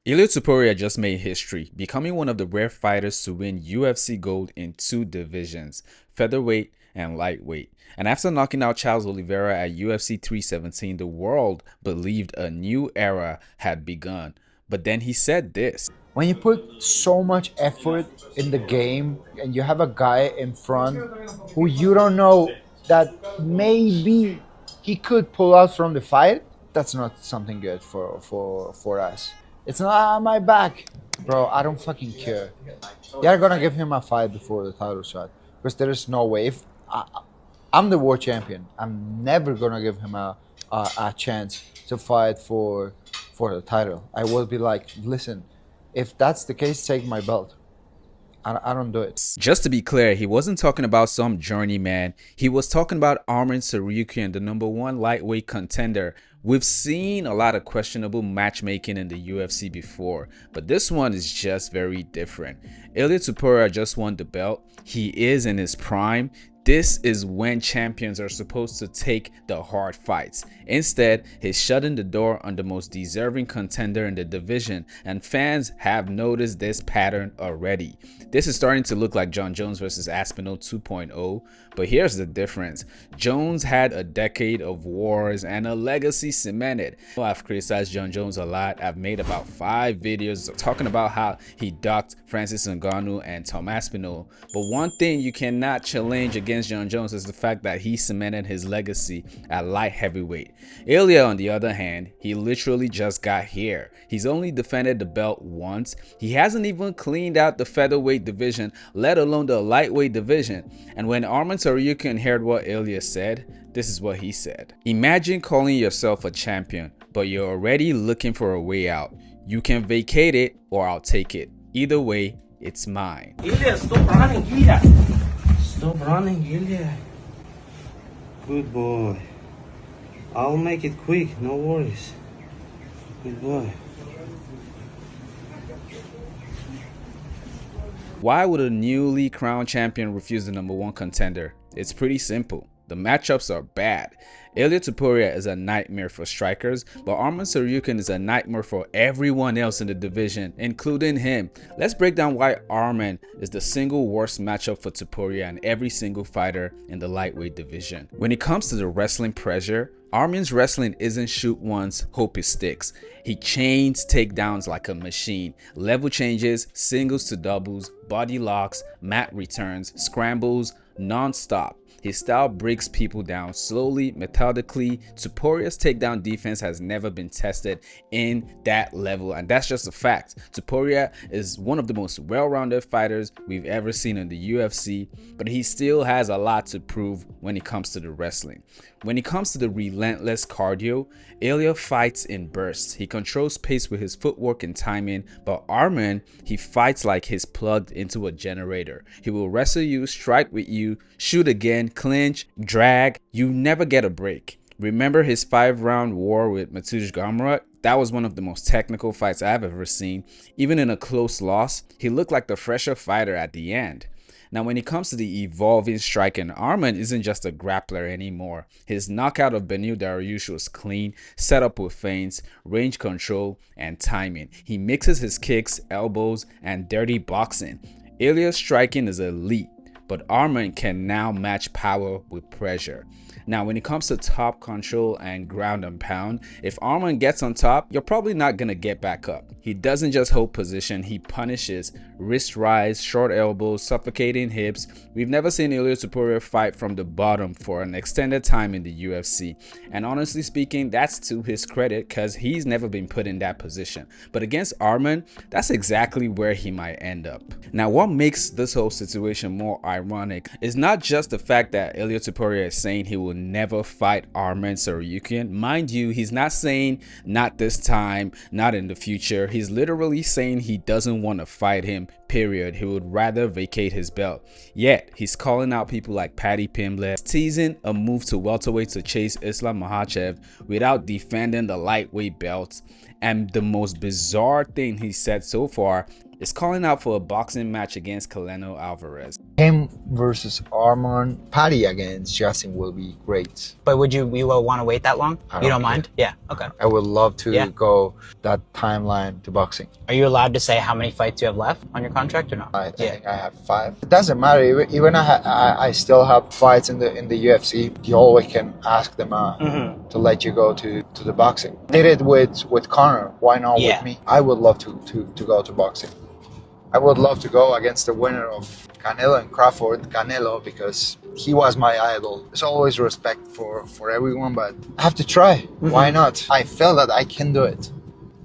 Ilya Topuria just made history, becoming one of the rare fighters to win UFC gold in two divisions, featherweight and lightweight. And after knocking out Charles Oliveira at UFC 317, the world believed a new era had begun. But then he said this. When you put so much effort in the game and you have a guy in front who you don't know that maybe he could pull out from the fight, that's not something good for us. It's not on my back, bro. I don't fucking care. They're gonna give him a fight before the title shot because there is no way. If I'm the world champion, I'm never gonna give him a chance to fight for the title. I will be like, listen, if that's the case, take my belt. I don't do it. Just to be clear, he wasn't talking about some journeyman. He was talking about Arman Tsarukyan, the #1 lightweight contender. We've seen a lot of questionable matchmaking in the UFC before, but this one is just very different. Ilya Topuria just won the belt. He is in his prime. This is when champions are supposed to take the hard fights. Instead, he's shutting the door on the most deserving contender in the division, and fans have noticed this pattern already. This is starting to look like Jon Jones versus Aspinall 2.0, but here's the difference. Jones had a decade of wars and a legacy cemented. I've criticized Jon Jones a lot. I've made about 5 videos talking about how he docked Francis Ngannou and Tom Aspinall, but one thing you cannot challenge against Jon Jones is the fact that he cemented his legacy at light heavyweight. Ilya, on the other hand, he literally just got here. He's only defended the belt once. He hasn't even cleaned out the featherweight division, let alone the lightweight division. And when Arman Tsarukyan heard what Ilya said, this is what he said. Imagine calling yourself a champion, but you're already looking for a way out. You can vacate it or I'll take it. Either way, it's mine. Ilya, stop running, Ilya. Stop running, Ilya. Good boy. I'll make it quick, no worries. Good boy. Why would a newly crowned champion refuse the #1 contender? It's pretty simple. The matchups are bad. Ilya Topuria is a nightmare for strikers, but Arman Tsarukyan is a nightmare for everyone else in the division, including him. Let's break down why Arman is the single worst matchup for Topuria and every single fighter in the lightweight division. When it comes to the wrestling pressure, Arman's wrestling isn't shoot once, hope it sticks. He chains takedowns like a machine. Level changes, singles to doubles, body locks, mat returns, scrambles, non-stop. His style breaks people down slowly, methodically. Topuria's takedown defense has never been tested in that level, and that's just a fact. Topuria is one of the most well-rounded fighters we've ever seen in the UFC, but he still has a lot to prove when it comes to the wrestling. When it comes to the relentless cardio, Ilya fights in bursts. He controls pace with his footwork and timing, but Arman, he fights like he's plugged into a generator. He will wrestle you, strike with you, shoot again, clinch, drag. You never get a break. Remember his 5-round war with Mateusz Gamrot? That was one of the most technical fights I've ever seen. Even in a close loss, he looked like the fresher fighter at the end. Now, when it comes to the evolving striking, Arman isn't just a grappler anymore. His knockout of Beneil Dariush was clean, set up with feints, range control, and timing. He mixes his kicks, elbows, and dirty boxing. Ilya's striking is elite, but Arman can now match power with pressure. Now, when it comes to top control and ground and pound, if Arman gets on top, you're probably not going to get back up. He doesn't just hold position, he punishes, wrist rise, short elbows, suffocating hips. We've never seen Ilya Topuria fight from the bottom for an extended time in the UFC. And honestly speaking, that's to his credit because he's never been put in that position. But against Arman, that's exactly where he might end up. Now, what makes this whole situation more ironic is not just the fact that Ilya Topuria is saying he will never fight Arman Tsarukyan. Mind you, he's not saying not this time, not in the future. He's literally saying he doesn't want to fight him, period. He would rather vacate his belt. Yet, he's calling out people like Paddy Pimblett, teasing a move to welterweight to chase Islam Makhachev without defending the lightweight belt. And the most bizarre thing he said so far is calling out for a boxing match against Canelo Alvarez. Him versus Armand, Paddy against Justin will be great. But would you want to wait that long? I You don't don't mind? Yeah. Okay. I would love to Yeah. go that timeline to boxing. Are you allowed to say how many fights you have left on your contract or not? I think I have 5. It doesn't matter. Even I still have fights in the UFC. You always can ask them to let you go to the boxing. Did it with Conor. Why not Yeah. with me? I would love to go to boxing. I would love to go against the winner of Canelo and Crawford, Canelo, because he was my idol. There's always respect for everyone, but I have to try. Why not? I feel that I can do it.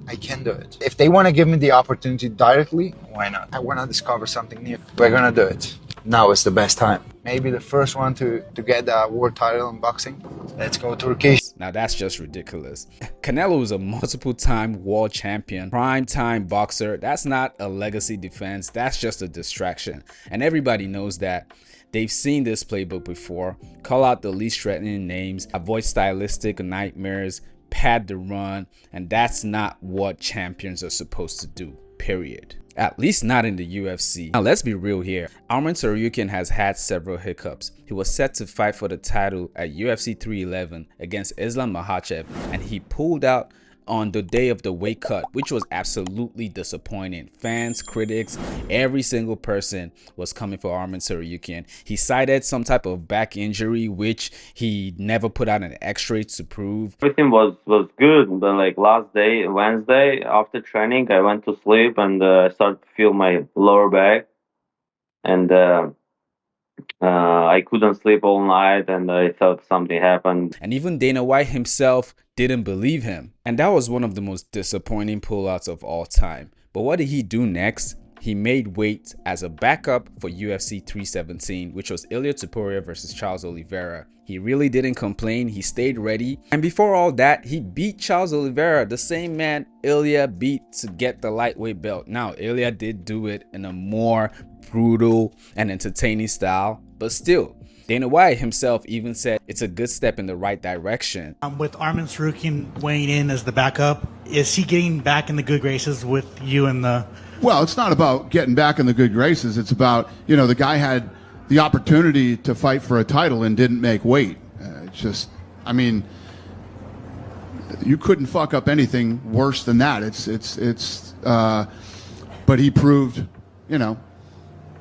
I can do it. If they want to give me the opportunity directly, why not? I want to discover something new. We're going to do it. Now is the best time. Maybe the first one to get a world title in boxing. Let's go Turkish. Now that's just ridiculous. Canelo is a multiple-time world champion, prime-time boxer. That's not a legacy defense. That's just a distraction. And everybody knows that. They've seen this playbook before. Call out the least threatening names, avoid stylistic nightmares, pad the run, and that's not what champions are supposed to do, period. At least not in the UFC. Now let's be real here. Arman Tsarukyan has had several hiccups. He was set to fight for the title at UFC 311 against Islam Makhachev, and he pulled out on the day of the weight cut, which was absolutely disappointing. Fans, critics, every single person was coming for Arman Tsarukyan. He cited some type of back injury, which he never put out an x-ray to prove. Everything was good, but like last day, Wednesday, after training, I went to sleep and I started to feel my lower back, and I couldn't sleep all night, and I thought something happened. And even Dana White himself didn't believe him. And that was one of the most disappointing pullouts of all time. But what did he do next? He made weight as a backup for UFC 317, which was Ilia Topuria versus Charles Oliveira. He really didn't complain. He stayed ready. And before all that, he beat Charles Oliveira, the same man Ilia beat to get the lightweight belt. Now, Ilia did do it in a more brutal and entertaining style, but still, Dana White himself even said it's a good step in the right direction. With Arman Tsarukyan weighing in as the backup, is he getting back in the good graces with you and the... Well, it's not about getting back in the good graces. It's about, you know, the guy had the opportunity to fight for a title and didn't make weight. It's just, I mean, you couldn't fuck up anything worse than that. But he proved, you know,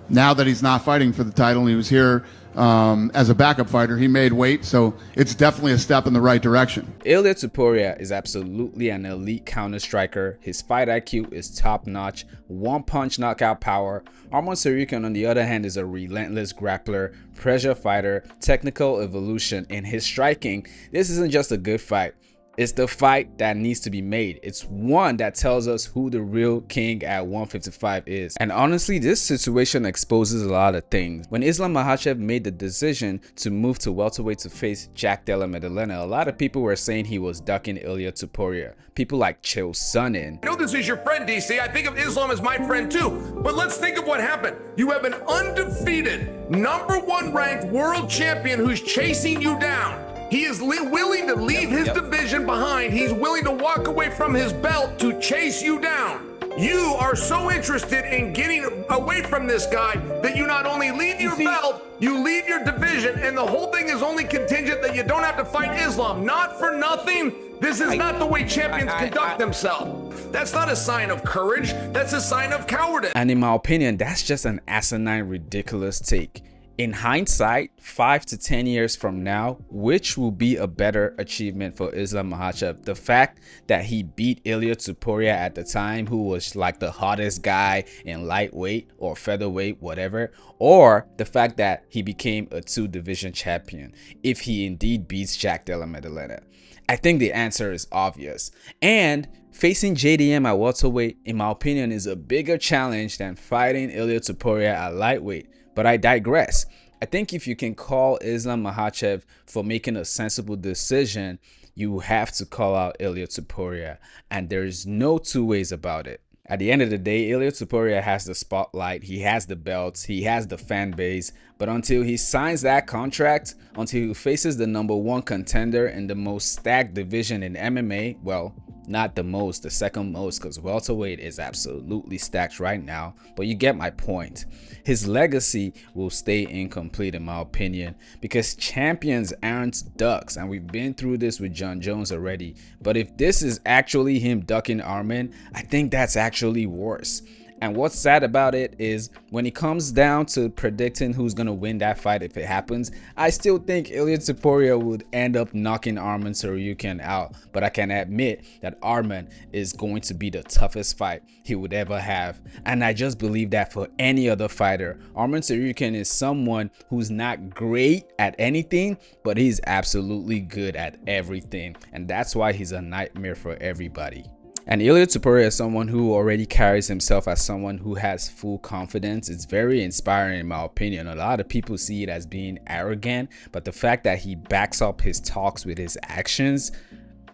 now that he's not fighting for the title and he was here as a backup fighter, he made weight, so it's definitely a step in the right direction. Ilia Topuria is absolutely an elite counter striker. His fight IQ is top notch, one-punch knockout power. Arman Tsarukyan, on the other hand, is a relentless grappler, pressure fighter, technical evolution in his striking. This isn't just a good fight. It's the fight that needs to be made. It's one that tells us who the real king at 155 is. And honestly, this situation exposes a lot of things. When Islam Makhachev made the decision to move to welterweight to face Jack Della Maddalena, a lot of people were saying he was ducking Ilia Topuria. People like Chael Sonnen. I know this is your friend, DC. I think of Islam as my friend too. But let's think of what happened. You have an undefeated, #1 ranked world champion who's chasing you down. He is willing to leave his division behind. He's willing to walk away from his belt to chase you down. You are so interested in getting away from this guy that you not only leave your belt, you leave your division, and the whole thing is only contingent that you don't have to fight Islam. Not for nothing. This is not the way champions conduct themselves. That's not a sign of courage. That's a sign of cowardice. And in my opinion, that's just an asinine, ridiculous take. In hindsight, 5 to 10 years from now, which will be a better achievement for Islam Makhachev? The fact that he beat Ilia Topuria at the time, who was like the hottest guy in lightweight or featherweight, whatever, or the fact that he became a 2-division champion if he indeed beats Jack Della Maddalena? I think the answer is obvious. And facing JDM at welterweight, in my opinion, is a bigger challenge than fighting Ilia Topuria at lightweight. But I digress. I think if you can call Islam Makhachev for making a sensible decision, you have to call out Ilia Topuria. And there's no two ways about it. At the end of the day, Ilia Topuria has the spotlight, he has the belts, he has the fan base, but But until he signs that contract, until he faces the #1 contender in the most stacked division in MMA, well, not the most, the second most, because welterweight is absolutely stacked right now, but you get my point. His legacy will stay incomplete in my opinion, because champions aren't ducks, and we've been through this with Jon Jones already. But if this is actually him ducking Arman, I think that's actually worse. And what's sad about it is when it comes down to predicting who's going to win that fight if it happens, I still think Ilia Topuria would end up knocking Arman Tsarukyan out. But I can admit that Arman is going to be the toughest fight he would ever have. And I just believe that for any other fighter. Arman Tsarukyan is someone who's not great at anything, but he's absolutely good at everything. And that's why he's a nightmare for everybody. And Ilia Topuria is someone who already carries himself as someone who has full confidence. It's very inspiring in my opinion. A lot of people see it as being arrogant, but the fact that he backs up his talks with his actions,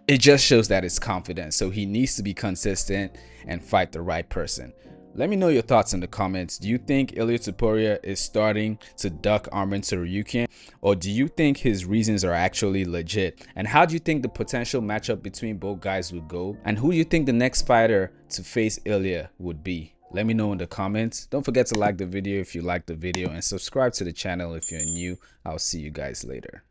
it just shows that it's confident. So he needs to be consistent and fight the right person. Let me know your thoughts in the comments. Do you think Ilia Topuria is starting to duck Arman Tsarukyan, or do you think his reasons are actually legit? And how do you think the potential matchup between both guys would go? And who do you think the next fighter to face Ilia would be? Let me know in the comments. Don't forget to like the video if you liked the video, and subscribe to the channel if you're new. I'll see you guys later.